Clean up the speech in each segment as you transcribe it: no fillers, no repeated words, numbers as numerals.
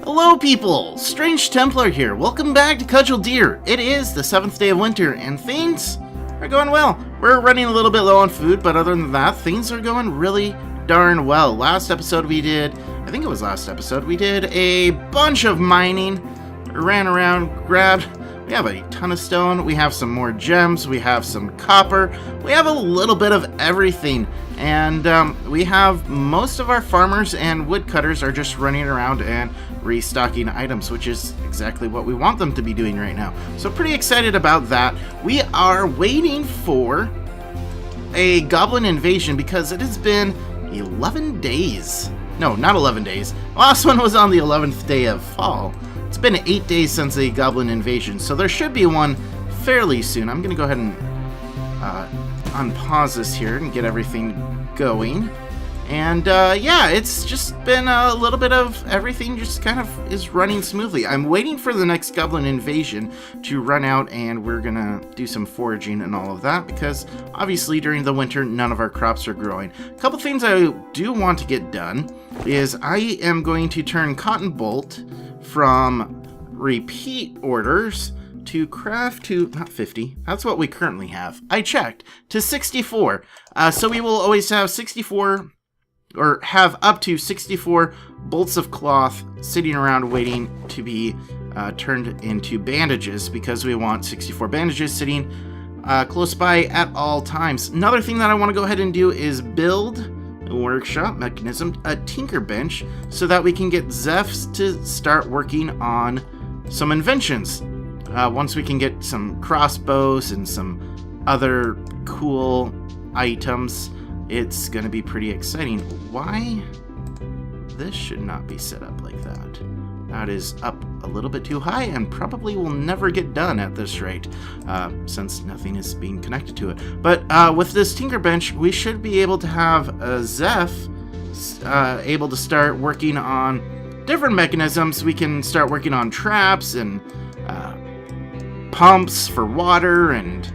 Hello people, StrangeTemplar here. Welcome back to Cudgeldeer. It is the 7th day of winter and things are going well. We're running a little bit low on food, but other than that, things are going really darn well. Last episode we did a bunch of mining, ran around, grabbed, we have a ton of stone, we have some more gems, we have some copper, we have a little bit of everything. And we have most of our farmers and woodcutters are just running around and restocking items, which is exactly what we want them to be doing right now. So pretty excited about that. We are waiting for a Goblin Invasion because it has been 11 days. No, not 11 days. The last one was on the 11th day of fall. It's been 8 days since a Goblin Invasion, so there should be one fairly soon. I'm going to go ahead and unpause this here and get everything going. And yeah, it's just been a little bit of everything just kind of is running smoothly. I'm waiting for the next Goblin Invasion to run out, and we're gonna do some foraging and all of that because obviously during the winter none of our crops are growing. A couple things I do want to get done is I am going to turn Cotton Bolt from repeat orders to craft to, not 50, that's what we currently have. I checked, to 64. So we will always have 64, or have up to 64 bolts of cloth sitting around waiting to be turned into bandages because we want 64 bandages sitting close by at all times. Another thing that I want to go ahead and do is build a workshop mechanism, a tinker bench, so that we can get Zeph to start working on some inventions. Once we can get some crossbows and some other cool items, it's going to be pretty exciting. Why? This should not be set up like that. That is up a little bit too high and probably will never get done at this rate, since nothing is being connected to it. But with this tinker bench, we should be able to have Zeph able to start working on different mechanisms. We can start working on traps and pumps for water and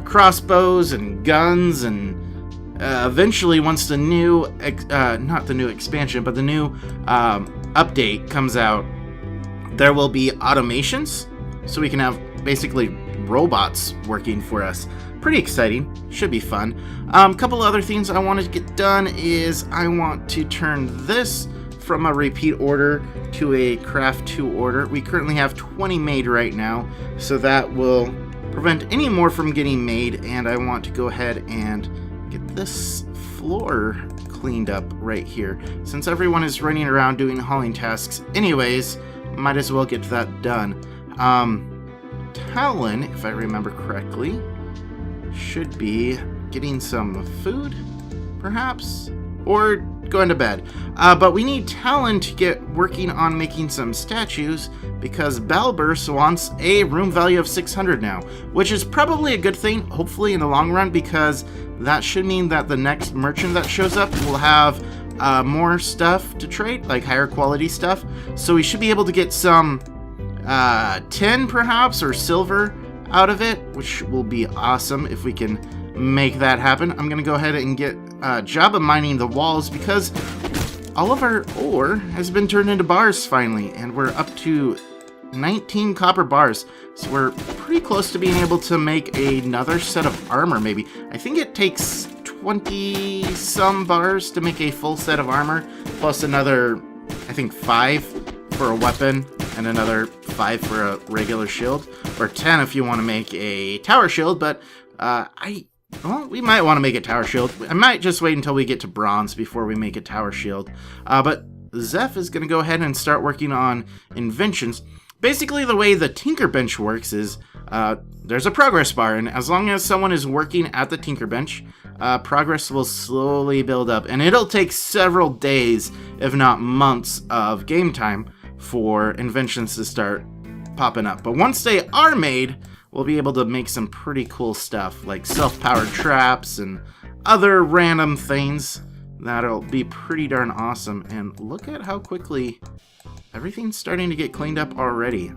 crossbows and guns, and eventually once the new not the new expansion but the new update comes out, there will be automations, so we can have basically robots working for us. Pretty exciting, should be fun. Couple other things I wanted to get done is I want to turn this from a repeat order to a craft 2 order. We currently have 20 made right now, so that will prevent any more from getting made, and I want to go ahead and get this floor cleaned up right here. Since everyone is running around doing hauling tasks anyways, might as well get that done. Talon, if I remember correctly, should be getting some food, perhaps, or going to bed. But we need Talon to get working on making some statues because Balbers wants a room value of 600 now, which is probably a good thing, hopefully in the long run, because that should mean that the next merchant that shows up will have more stuff to trade, like higher quality stuff. So we should be able to get some tin perhaps, or silver out of it, which will be awesome if we can make that happen. I'm gonna go ahead and get a job of mining the walls because all of our ore has been turned into bars finally, and we're up to 19 copper bars, so we're pretty close to being able to make another set of armor. Maybe, I think it takes 20 some bars to make a full set of armor, plus another, I think 5 for a weapon and another 5 for a regular shield, or 10 if you want to make a tower shield. But well, we might want to make a tower shield. I might just wait until we get to bronze before we make a tower shield. But Zeph is going to go ahead and start working on inventions. Basically, the way the Tinker Bench works is there's a progress bar, and as long as someone is working at the Tinker Bench, progress will slowly build up. And it'll take several days, if not months, of game time for inventions to start popping up. But once they are made, we'll be able to make some pretty cool stuff, like self-powered traps and other random things. That'll be pretty darn awesome. And look at how quickly everything's starting to get cleaned up already.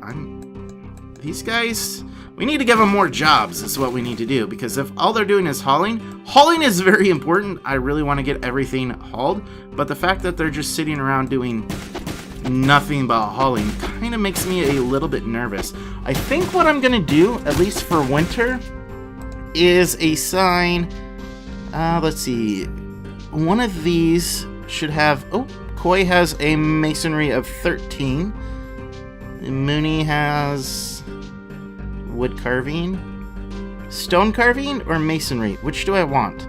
These guys, we need to give them more jobs is what we need to do, because if all they're doing is hauling is very important. I really want to get everything hauled, but the fact that they're just sitting around doing nothing but hauling kind of makes me a little bit nervous. I think what I'm gonna do, at least for winter, is assign, let's see, one of these should have, oh, Koi has a masonry of 13. Mooney has wood carving, stone carving, or masonry. Which do I want?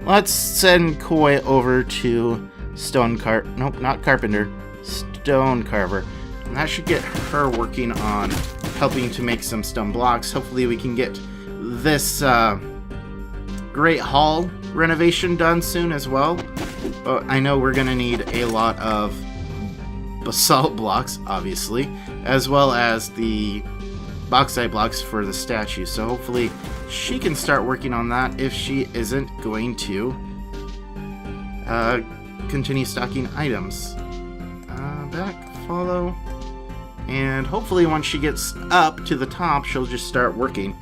Let's send Koi over to nope, not carpenter, stone carver. And that should get her working on helping to make some stone blocks. Hopefully we can get this Great Hall renovation done soon as well. But I know we're gonna need a lot of basalt blocks, obviously, as well as the bauxite blocks for the statue. So hopefully she can start working on that if she isn't going to continue stocking items. Back, follow, and hopefully once she gets up to the top, she'll just start working.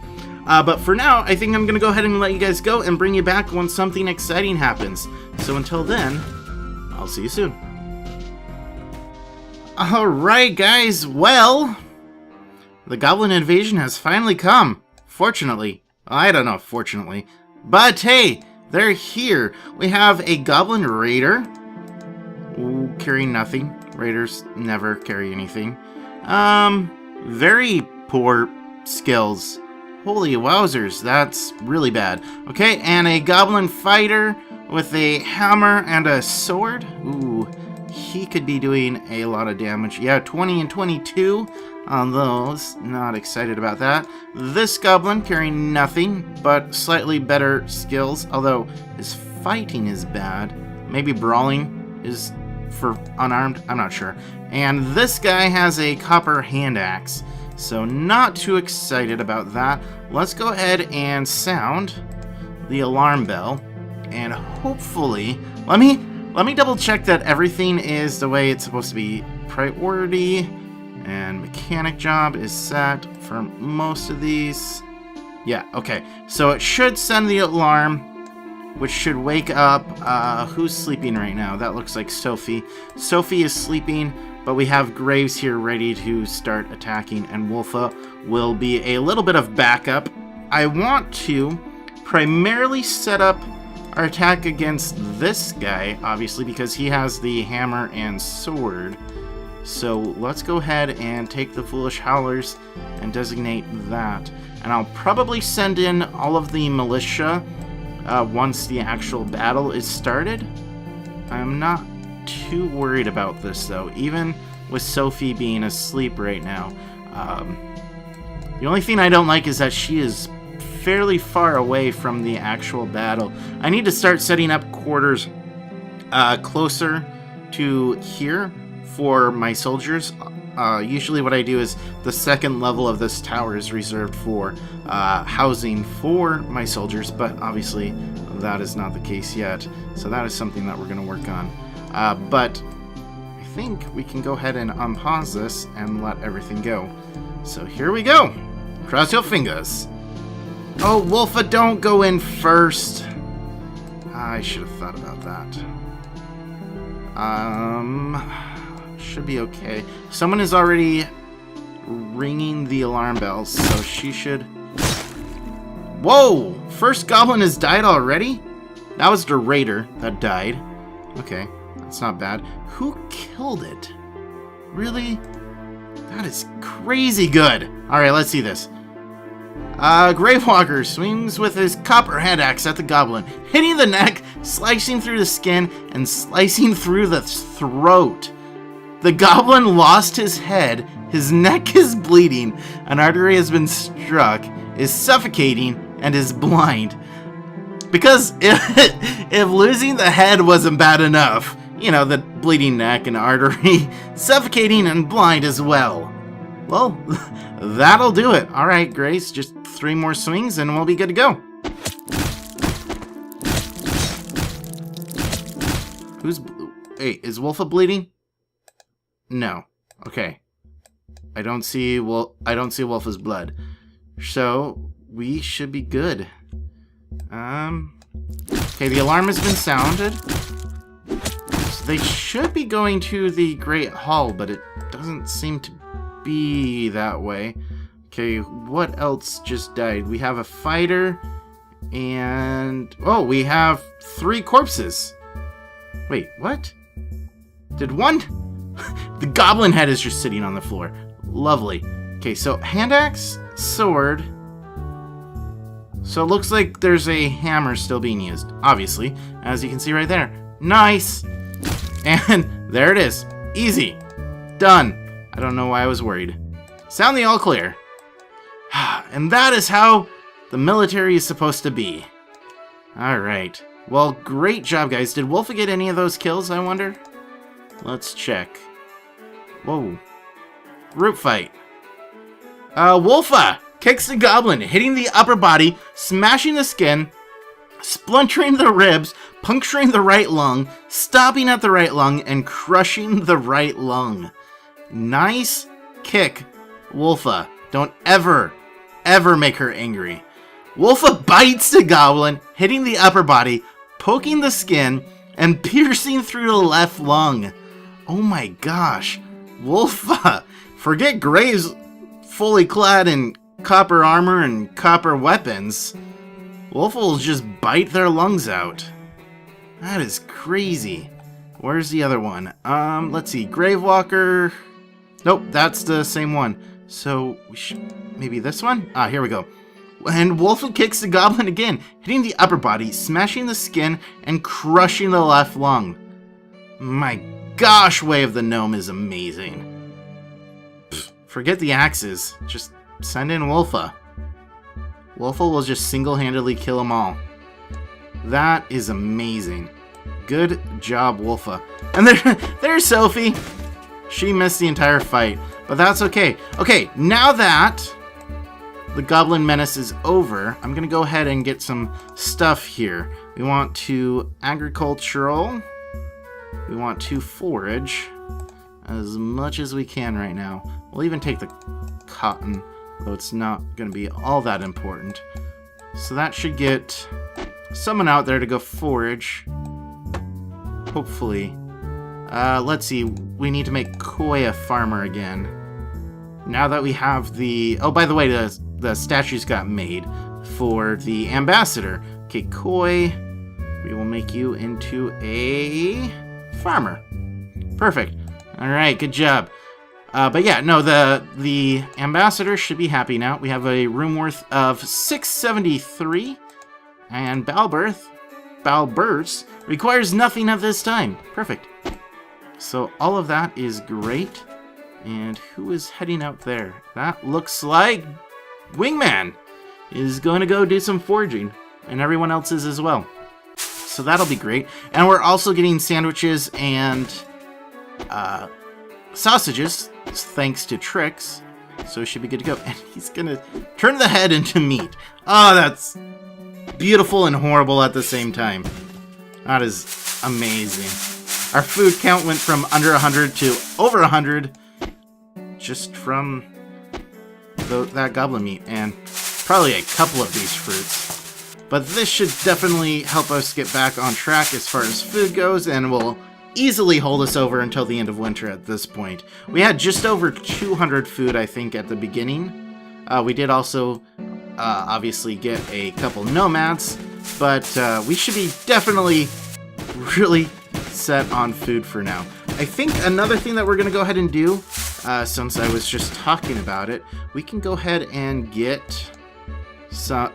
But for now, I think I'm going to go ahead and let you guys go and bring you back when something exciting happens. So until then, I'll see you soon. Alright guys, well, the Goblin Invasion has finally come. Fortunately. I don't know, fortunately. But hey, they're here. We have a Goblin Raider. Ooh, carrying nothing. Raiders never carry anything. Very poor skills. Holy wowzers, that's really bad. Okay, and a Goblin Fighter with a hammer and a sword. Ooh, he could be doing a lot of damage. Yeah, 20 and 22 on those. Not excited about that. This Goblin carrying nothing, but slightly better skills, although his fighting is bad. Maybe brawling is for unarmed, I'm not sure. And this guy has a copper hand axe, so not too excited about that. Let's go ahead and sound the alarm bell, and hopefully, let me double check that everything is the way it's supposed to be. Priority and mechanic job is set for most of these. Yeah, okay. So it should send the alarm, which should wake up, who's sleeping right now? That looks like Sophie. Sophie is sleeping, but we have Graves here ready to start attacking, and Wolfa will be a little bit of backup. I want to primarily set up our attack against this guy, obviously, because he has the hammer and sword. So let's go ahead and take the Foolish Howlers and designate that. And I'll probably send in all of the militia once the actual battle is started. I'm not too worried about this, though, even with Sophie being asleep right now. The only thing I don't like is that she is fairly far away from the actual battle. I need to start setting up quarters closer to here for my soldiers. Usually what I do is the second level of this tower is reserved for housing for my soldiers, but obviously that is not the case yet. So that is something that we're going to work on. But I think we can go ahead and unpause this and let everything go. So here we go. Cross your fingers. Oh, Wolfa, don't go in first. I should have thought about that. Should be okay. Someone is already ringing the alarm bells, so she should... Whoa! First goblin has died already? That was the raider that died. Okay, that's not bad. Who killed it? Really? That is crazy good. Alright, let's see this. Gravewalker swings with his copper hand axe at the goblin, hitting the neck, slicing through the skin, and slicing through the throat. The goblin lost his head, his neck is bleeding, an artery has been struck, is suffocating, and is blind. Because if losing the head wasn't bad enough, you know, the bleeding neck and artery, suffocating and blind as well. Well, that'll do it. Alright, Grace, just 3 more swings and we'll be good to go. Hey, is Wolfa bleeding? No. Okay. I don't see Wolfa's blood. So, we should be good. Okay, the alarm has been sounded. They should be going to the Great Hall, but it doesn't seem to be that way. Okay, what else just died? We have a fighter, and... oh, we have 3 corpses. Wait, what? Did one... the goblin head is just sitting on the floor. Lovely. Okay, so hand axe, sword. So it looks like there's a hammer still being used, obviously, as you can see right there. Nice! And there it is. Easy. Done. I don't know why I was worried. Sound the all clear. And that is how the military is supposed to be. Alright. Well, great job, guys. Did Wolfa get any of those kills, I wonder? Let's check. Whoa. Group fight. Wolfa kicks the goblin, hitting the upper body, smashing the skin, splintering the ribs, puncturing the right lung, stopping at the right lung, and crushing the right lung. Nice kick, Wolfa. Don't ever make her angry. Wolfa bites the goblin, hitting the upper body, poking the skin, and piercing through the left lung. Oh my gosh. Wolfa. Forget Graves fully clad in copper armor and copper weapons. Wolfa will just bite their lungs out. That is crazy. Where's the other one? Let's see. Gravewalker. Nope, that's the same one. So, we should... maybe this one? Ah, here we go. And Wolfa kicks the goblin again, hitting the upper body, smashing the skin, and crushing the left lung. My gosh, Way of the Gnome is amazing. Pfft, forget the axes. Just send in Wolfa. Wolfa will just single-handedly kill them all. That is amazing. Good job, Wolfa. And there's Sophie. She missed the entire fight, but that's okay. Okay, now that the Goblin Menace is over, I'm going to go ahead and get some stuff here. We want to agricultural. We want to forage as much as we can right now. We'll even take the cotton, though it's not going to be all that important. So that should get someone out there to go forage. Hopefully. Let's see. We need to make Koi a farmer again. Now that we have the... oh, by the way, the statues got made for the ambassador. Okay, Koi, we will make you into a farmer. Perfect. All right, good job. But yeah, no, the ambassador should be happy now. We have a room worth of 673, and Balberts requires nothing at this time. Perfect. So all of that is great. And who is heading out there? That looks like Wingman is going to go do some foraging, and everyone else is as well. So that'll be great. And we're also getting sandwiches and sausages, thanks to Trix. So it should be good to go. And he's going to turn the head into meat. Oh, that's beautiful and horrible at the same time. That is amazing. Our food count went from under 100 to over 100 just from that goblin meat and probably a couple of these fruits. But this should definitely help us get back on track as far as food goes, and will easily hold us over until the end of winter at this point. We had just over 200 food, I think, at the beginning. We did also obviously get a couple nomads, but we should be definitely really set on food for now. I think another thing that we're going to go ahead and do, since I was just talking about it, we can go ahead and get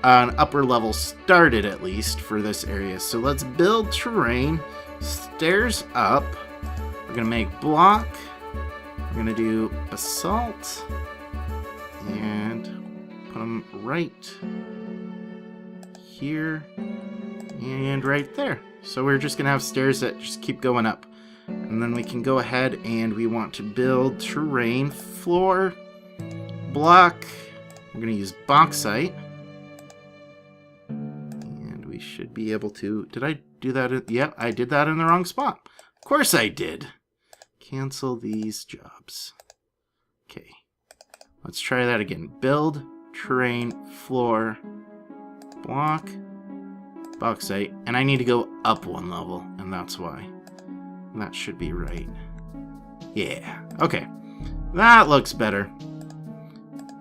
an upper level started, at least, for this area. So let's build terrain, stairs up. We're going to make block. We're going to do basalt, and put them right here and right there. So we're just going to have stairs that just keep going up. And then we can go ahead and we want to build terrain, floor, block. We're going to use bauxite. And we should be able to... did I do that? Yep, I did that in the wrong spot. Of course I did. Cancel these jobs. Okay. Let's try that again. Build, terrain, floor, block, bauxite, and I need to go up one level, and that's why. That should be right. Yeah, okay. That looks better.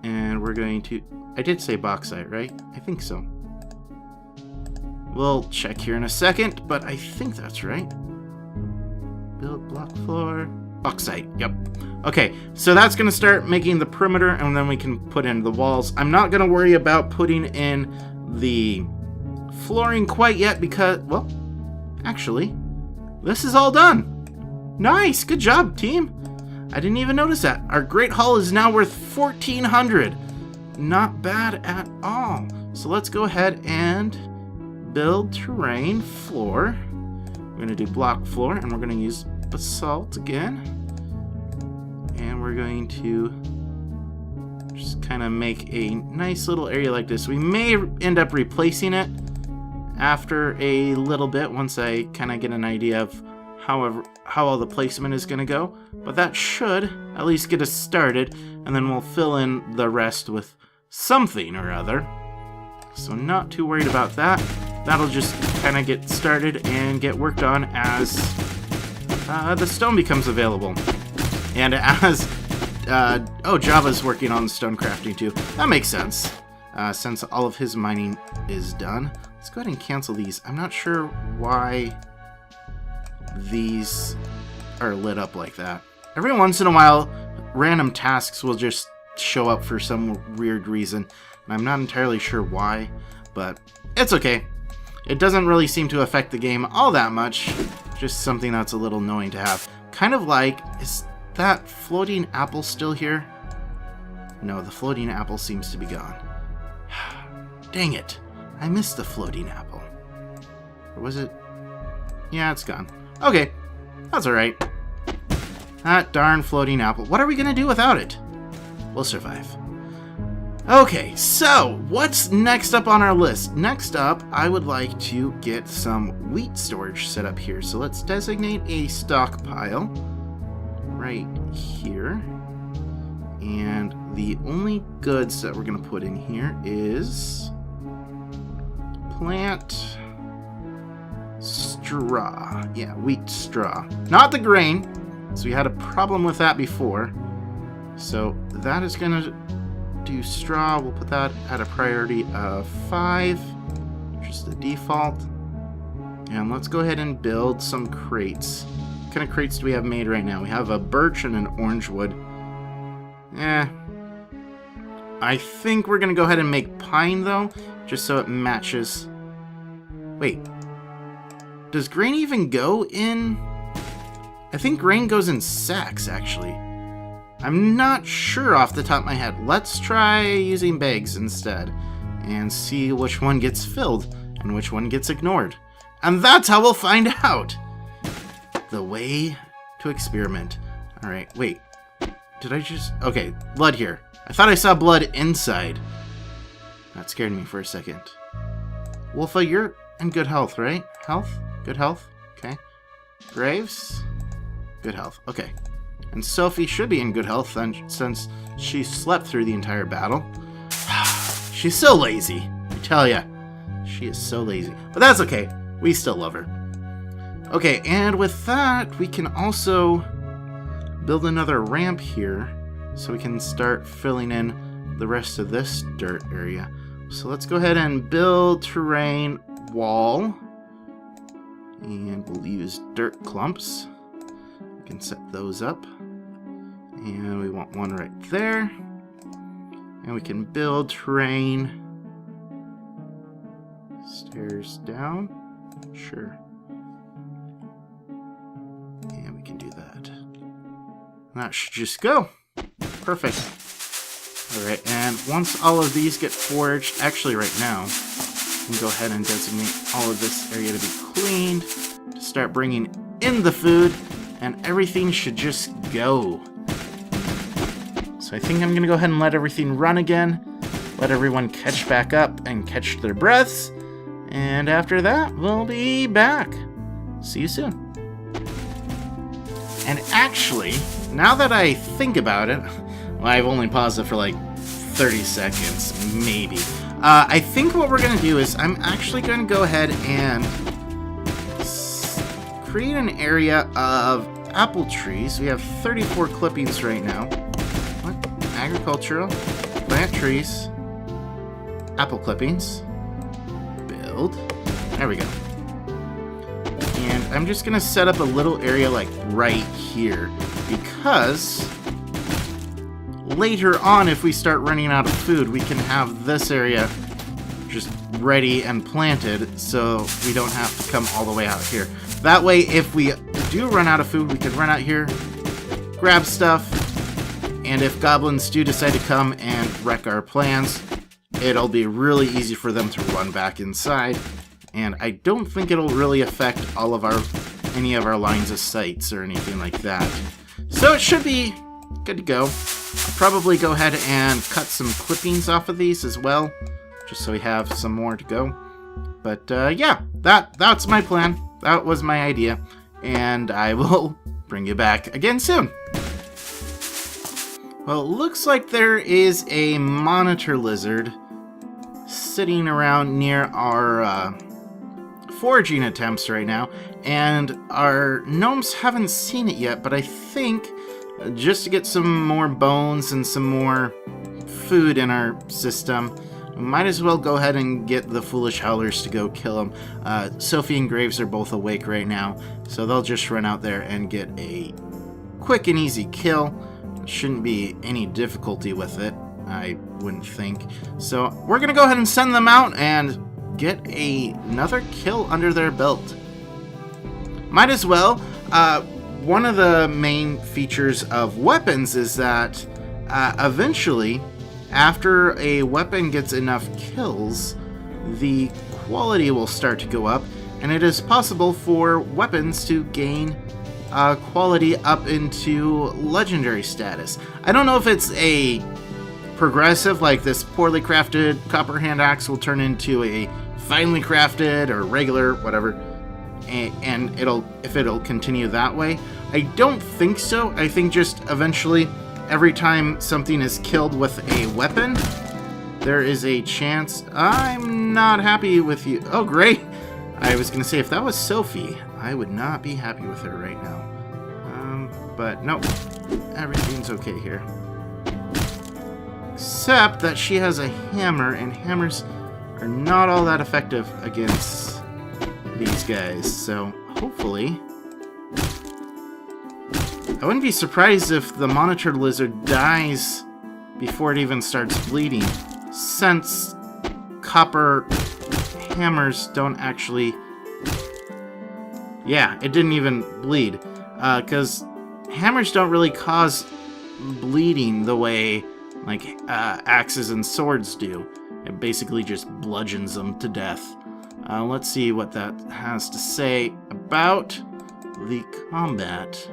And we're going to... I did say bauxite, right? I think so. We'll check here in a second, but I think that's right. Build block floor. Bauxite, yep. Okay, so that's going to start making the perimeter, and then we can put in the walls. I'm not going to worry about putting in the flooring quite yet because, well, actually, this is all done. Nice, good job, team. I didn't even notice that. Our Great Hall is now worth 1,400. Not bad at all. So let's go ahead and build terrain floor. We're going to do block floor, and we're going to use basalt again. And we're going to just kind of make a nice little area like this. We may end up replacing it after a little bit once I kind of get an idea of how all the placement is going to go. But that should at least get us started, and then we'll fill in the rest with something or other. So not too worried about that. That'll just kind of get started and get worked on as the stone becomes available. And as... oh, Java's working on stone crafting too. That makes sense, since all of his mining is done. Let's go ahead and cancel these. I'm not sure why these are lit up like that. Every once in a while, random tasks will just show up for some weird reason, and I'm not entirely sure why, but it's okay. It doesn't really seem to affect the game all that much, just something that's a little annoying to have. Kind of like, is that floating apple still here? No, the floating apple seems to be gone. Dang it, I missed the floating apple. Or was it? Yeah, it's gone. Okay, that's alright. That darn floating apple. What are we gonna do without it? We'll survive. Okay, so what's next up on our list? Next up, I would like to get some wheat storage set up here. So let's designate a stockpile right here. And the only goods that we're going to put in here is plant straw. Yeah, wheat straw. Not the grain. So we had a problem with that before. So that is going to do straw. We'll put that at a priority of 5, which is the default. And let's go ahead and build some crates. What kind of crates do we have made right now? We have a birch and an orange wood. I think we're going to go ahead and make pine, though, just so it matches. Wait. Does grain even go in? I think grain goes in sacks, actually. I'm not sure off the top of my head. Let's try using bags instead and see which one gets filled and which one gets ignored. And that's how we'll find out. The way to experiment. All right, wait. Did I just... Okay, blood here. I thought I saw blood inside. That scared me for a second. Wolfa, you're in good health, right? Health? Good health? Okay. Graves? Good health. Okay. And Sophie should be in good health then, since she slept through the entire battle. She's so lazy, I tell ya. She is so lazy. But that's okay. We still love her. Okay, and with that, we can also build another ramp here so we can start filling in the rest of this dirt area. So let's go ahead and build terrain wall. And we'll use dirt clumps. We can set those up. And we want one right there. And we can build terrain. Stairs down. Sure. And we can do that. That should just go. Perfect. Alright, and once all of these get foraged, actually right now, we can go ahead and designate all of this area to be cleaned, to start bringing in the food, and everything should just go. So I think I'm going to go ahead and let everything run again, let everyone catch back up and catch their breaths, and after that, we'll be back. See you soon. And actually, now that I think about it, well, I've only paused it for like 30 seconds, maybe. I think what we're going to do is I'm actually going to go ahead and create an area of apple trees. We have 34 clippings right now. What? Agricultural. Plant trees. Apple clippings. Build. There we go. And I'm just going to set up a little area like right here. Because later on, if we start running out of food, we can have this area just ready and planted so we don't have to come all the way out here. That way, if we do run out of food, we can run out here, grab stuff, and if goblins do decide to come and wreck our plans, it'll be really easy for them to run back inside, and I don't think it'll really affect any of our lines of sights or anything like that. So it should be good to go. I'll probably go ahead and cut some clippings off of these as well, just so we have some more to go. But yeah, that's my plan. That was my idea, and I will bring you back again soon. Well, it looks like there is a monitor lizard sitting around near our foraging attempts right now, and our gnomes haven't seen it yet, but I think just to get some more bones and some more food in our system, we might as well go ahead and get the Foolish Howlers to go kill them. Sophie and Graves are both awake right now, so they'll just run out there and get a quick and easy kill. Shouldn't be any difficulty with it, I wouldn't think. So we're going to go ahead and send them out and get another kill under their belt. Might as well. One of the main features of weapons is that eventually, after a weapon gets enough kills, the quality will start to go up, and it is possible for weapons to gain quality up into legendary status. I don't know if it's a progressive, like this poorly crafted copper hand axe will turn into a finely crafted or regular, whatever, and if it'll continue that way. I don't think so. I think just eventually, every time something is killed with a weapon, there is a chance. I'm not happy with you. Oh, great. I was going to say, if that was Sophie, I would not be happy with her right now. But no, everything's okay here. Except that she has a hammer, and hammers are not all that effective against these guys. So hopefully, I wouldn't be surprised if the monitor lizard dies before it even starts bleeding, since copper hammers don't actually... Yeah, it didn't even bleed, because hammers don't really cause bleeding the way like axes and swords do. It basically just bludgeons them to death. Let's see what that has to say about the combat.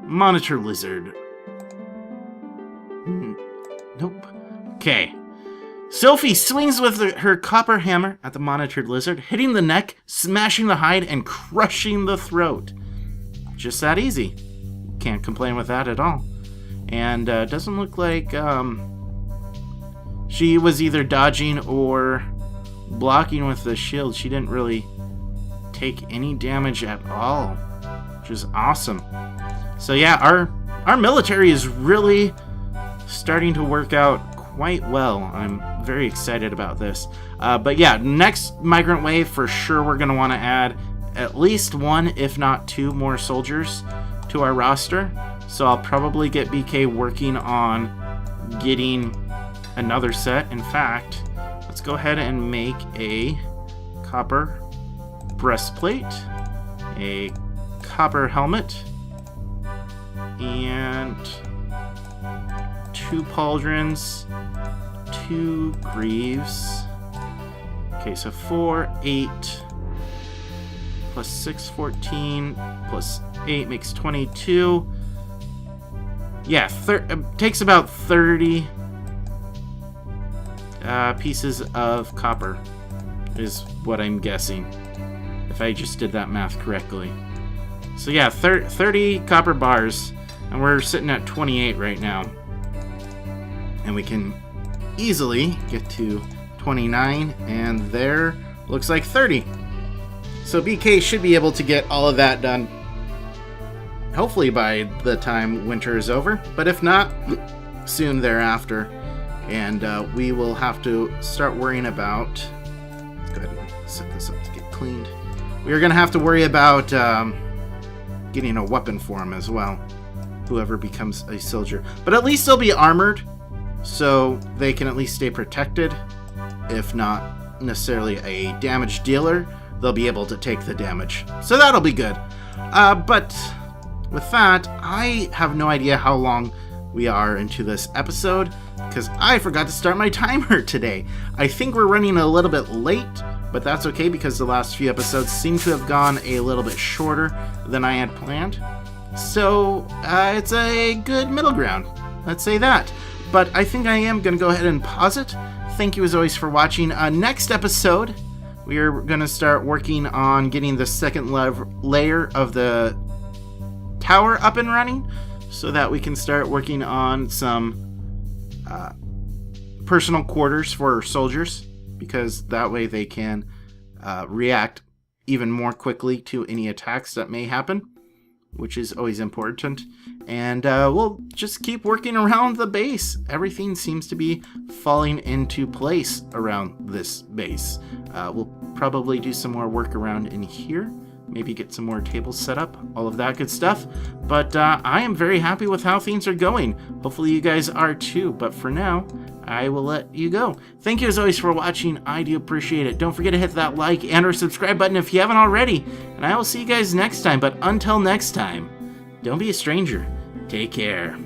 Monitor lizard. Nope. Okay. Sophie swings with her copper hammer at the monitored lizard, hitting the neck, smashing the hide, and crushing the throat. Just that easy. Can't complain with that at all. And doesn't look like she was either dodging or blocking with the shield. She didn't really take any damage at all, which is awesome. So yeah, our military is really starting to work out quite well. I'm very excited about this. But yeah, next migrant wave, for sure we're going to want to add at least one, if not two more soldiers to our roster. So I'll probably get BK working on getting another set. In fact, let's go ahead and make a copper breastplate, a copper helmet, and 2 pauldrons, 2 greaves. Okay, so 4, 8, plus 6, 14, plus 8 makes 22. Yeah, takes about 30 pieces of copper, is what I'm guessing, if I just did that math correctly. So yeah, 30 copper bars, and we're sitting at 28 right now. And we can easily get to 29, and there looks like 30. So BK should be able to get all of that done, hopefully by the time winter is over, but if not, soon thereafter. And we will have to start worrying about... Let's go ahead and set this up to get cleaned. We are going to have to worry about getting a weapon for him as well, whoever becomes a soldier. But at least they'll be armored, so they can at least stay protected. If not necessarily a damage dealer, they'll be able to take the damage. So that'll be good. But with that, I have no idea how long we are into this episode, because I forgot to start my timer today. I think we're running a little bit late, but that's okay because the last few episodes seem to have gone a little bit shorter than I had planned. So it's a good middle ground, let's say that. But I think I am going to go ahead and pause it. Thank you as always for watching. Next episode, we are going to start working on getting the second layer of the tower up and running, so that we can start working on some personal quarters for soldiers, because that way they can react even more quickly to any attacks that may happen, which is always important. And we'll just keep working around the base. Everything seems to be falling into place around this base. We'll probably do some more work around in here. Maybe get some more tables set up, all of that good stuff. But I am very happy with how things are going. Hopefully you guys are too. But for now, I will let you go. Thank you as always for watching. I do appreciate it. Don't forget to hit that like and or subscribe button if you haven't already. And I will see you guys next time. But until next time, don't be a stranger. Take care.